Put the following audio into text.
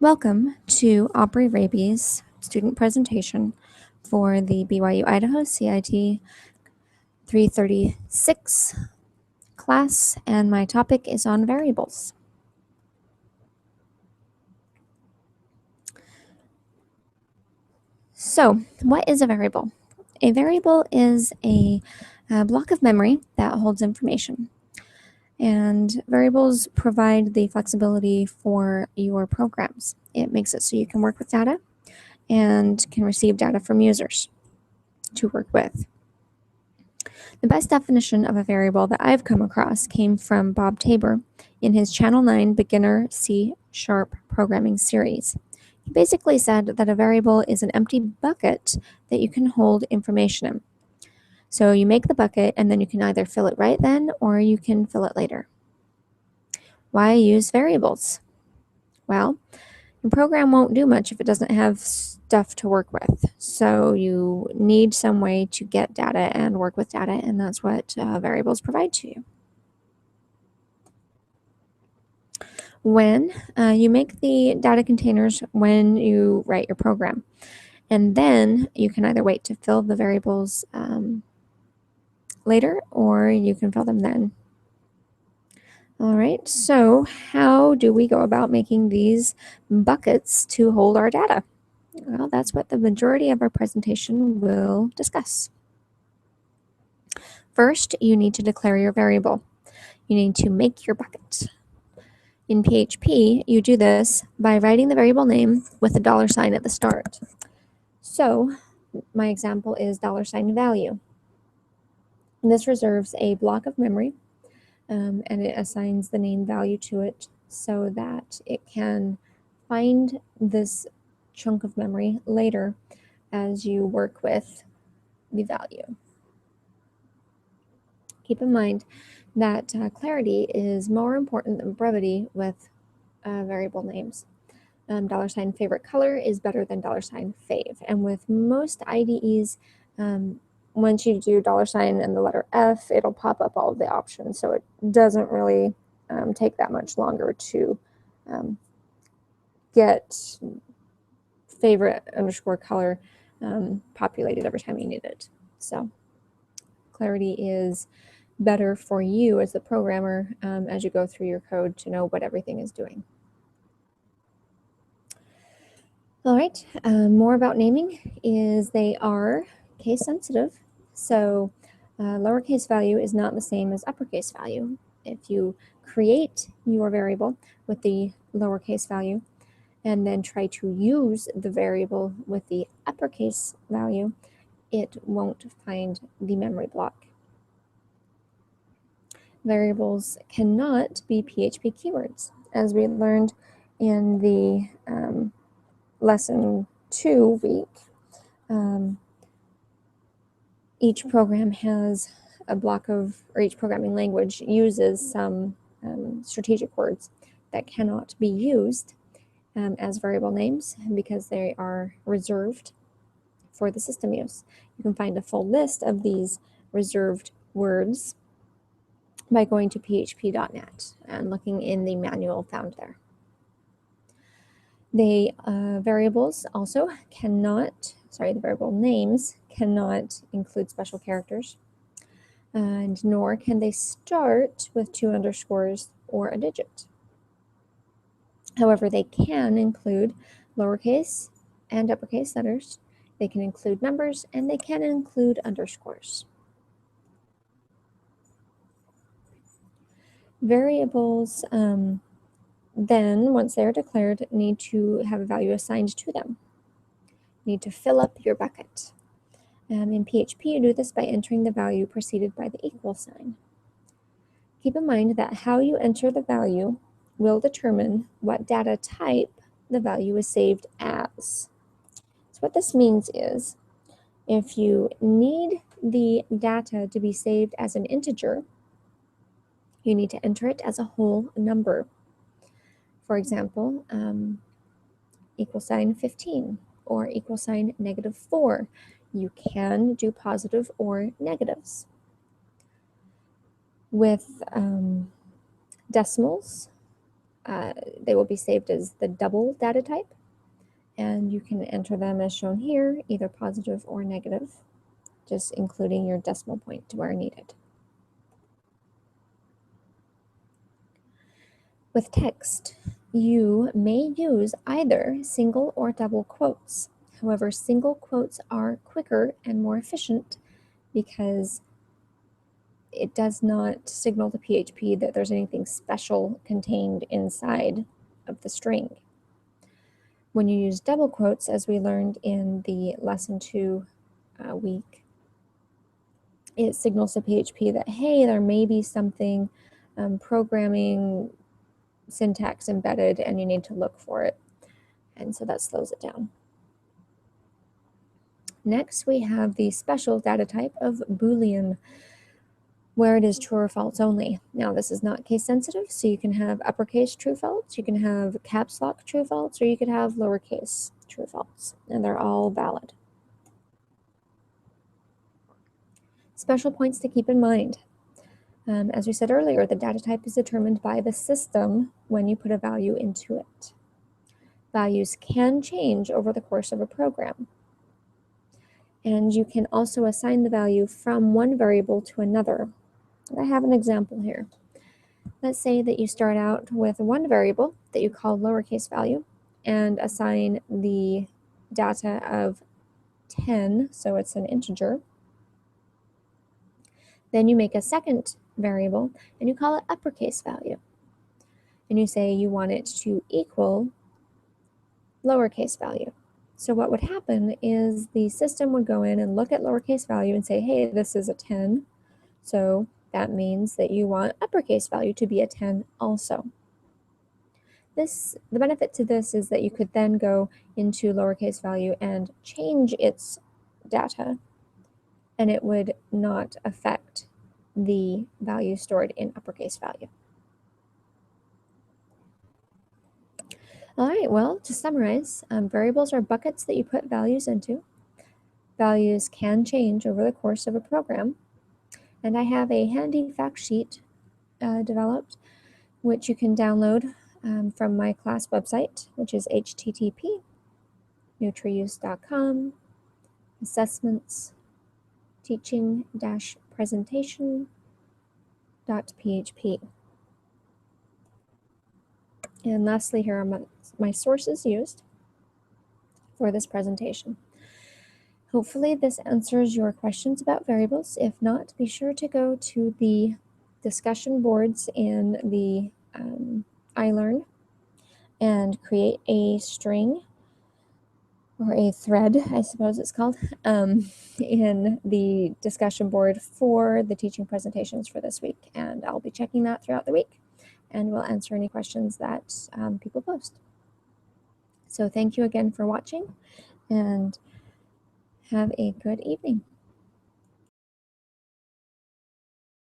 Welcome to Aubrey Raby's student presentation for the BYU-Idaho CIT336 class, and my topic is on variables. So, what is a variable? A variable is a block of memory that holds information. And variables provide the flexibility for your programs. It makes it so you can work with data and can receive data from users to work with. The best definition of a variable that I've come across came from Bob Tabor in his Channel 9 Beginner C# programming series. He basically said that a variable is an empty bucket that you can hold information in. So you make the bucket and then you can either fill it right then or you can fill it later. Why use variables? Well, your program won't do much if it doesn't have stuff to work with. So you need some way to get data and work with data, and that's what variables provide to you. When you make the data containers when you write your program, and then you can either wait to fill the variables later or you can fill them then. All right, so how do we go about making these buckets to hold our data? Well, that's what the majority of our presentation will discuss. First, you need to declare your variable. You need to make your bucket. In PHP, you do this by writing the variable name with a $sign at the start. So, my example is $value. And this reserves a block of memory, and it assigns the name value to it so that it can find this chunk of memory later as you work with the value. Keep in mind that clarity is more important than brevity with variable names. $favorite color is better than $fave. And with most IDEs, once you do $sign and the letter F, it'll pop up all of the options. So it doesn't really take that much longer to get favorite underscore color populated every time you need it. So clarity is better for you as the programmer as you go through your code to know what everything is doing. All right, more about naming is they are case sensitive. So lowercase value is not the same as uppercase value. If you create your variable with the lowercase value and then try to use the variable with the uppercase value, it won't find the memory block. Variables cannot be PHP keywords, as we learned in the lesson 2 week. Each program has a block of, or each programming language uses some strategic words that cannot be used as variable names because they are reserved for the system use. You can find a full list of these reserved words by going to php.net and looking in the manual found there. The variables also cannot, the variable names cannot include special characters, and nor can they start with 2 underscores or a digit. However, they can include lowercase and uppercase letters, they can include numbers, and they can include underscores. Variables then, once they're declared, need to have a value assigned to them. You need to fill up your bucket. In PHP, you do this by entering the value preceded by the equal sign. Keep in mind that how you enter the value will determine what data type the value is saved as. So what this means is, if you need the data to be saved as an integer, you need to enter it as a whole number. For example, $15 or $-4. You can do positive or negatives. With decimals, they will be saved as the double data type, and you can enter them as shown here, either positive or negative, just including your decimal point where needed. With text, you may use either single or double quotes. However, single quotes are quicker and more efficient because it does not signal to PHP that there's anything special contained inside of the string. When you use double quotes, as we learned in the lesson 2 week, it signals to PHP that, hey, there may be something programming syntax embedded and you need to look for it. And so that slows it down. Next, we have the special data type of Boolean, where it is true or false only. Now, this is not case sensitive, so you can have uppercase true false, you can have caps lock true false, or you could have lowercase true false, and they're all valid. Special points to keep in mind. As we said earlier, the data type is determined by the system when you put a value into it. Values can change over the course of a program. And you can also assign the value from one variable to another. I have an example here. Let's say that you start out with one variable that you call lowercase value and assign the data of 10, so it's an integer. Then you make a second variable and you call it uppercase value. And you say you want it to equal lowercase value. So what would happen is the system would go in and look at lowercase value and say, hey, this is a 10. So that means that you want uppercase value to be a 10 also. The benefit to this is that you could then go into lowercase value and change its data, and it would not affect the value stored in uppercase value. All right, well, to summarize, variables are buckets that you put values into. Values can change over the course of a program. And I have a handy fact sheet developed, which you can download from my class website, which is http://nutriuse.com, assessments, teaching-presentation.php. And lastly, here are my sources used for this presentation. Hopefully this answers your questions about variables. If not, be sure to go to the discussion boards in the iLearn and create a string or a thread, I suppose it's called, in the discussion board for the teaching presentations for this week. And I'll be checking that throughout the week, and we'll answer any questions that people post. So thank you again for watching, and have a good evening.